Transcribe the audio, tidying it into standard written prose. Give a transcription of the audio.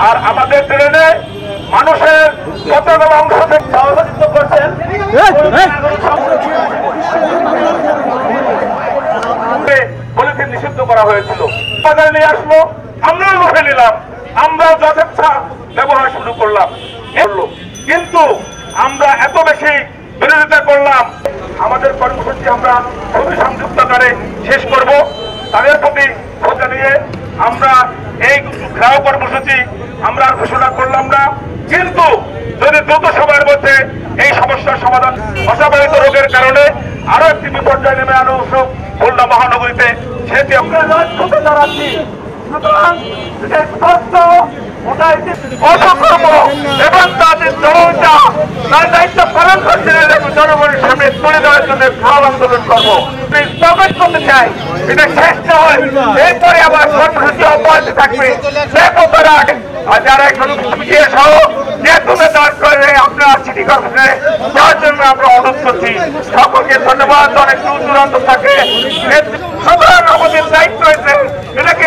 আর আমাদের ট্রেনে মানুষের কতগুলো অংশ থেকে সহযোগিতা করছেন পলিথিন নিষিদ্ধ করা হয়েছিল, বাজারে নিয়ে আসলো, আমরাও মুখে নিলাম, আমরাও যথেচ্ছা ব্যবহার শুরু করলাম। কিন্তু আমরা এত বেশি বিরোধিতা করলাম, আমাদের কর্মসূচি আমরা খুবই সংযুক্তকারে শেষ করব। তাদের প্রতি শ্রদ্ধা নিয়ে আমরা এই ঘেরাও কর্মসূচি আমরা ঘোষণা করলাম না, কিন্তু যদি দ্রুত সময়ের মধ্যে এই সমস্যার সমাধান, মশাবাহিত রোগের কারণে আরো একটি বিপর্যয় নেমে আনা উৎসব খুলনা মহানগরীতে, সেটি আমরা লক্ষ্যতে দাঁড়াচ্ছি। সুতরাং স্পষ্ট অসংখ্য এবং তাদের জনতা তার দায়িত্ব পালন করছেন এবং জনগণের সামনে তুলে দেওয়ার জন্য ভাব আন্দোলন করবো। স্থগিত করতে চাই, এটা শেষ নয়, এরপরে আবার কর্মসূচি অব্যাহত থাকবে। আর যারা এখন সহ যে তুলে দাঁড় করে আপনারা সিটি কর্পোরেশনে যাওয়ার জন্য আমরা অনুরোধ করছি। সকলকে ধন্যবাদ। অনেক দূর দূরান্ত থাকে, সুতরাং আমাদের দায়িত্ব হয়েছে এটাকে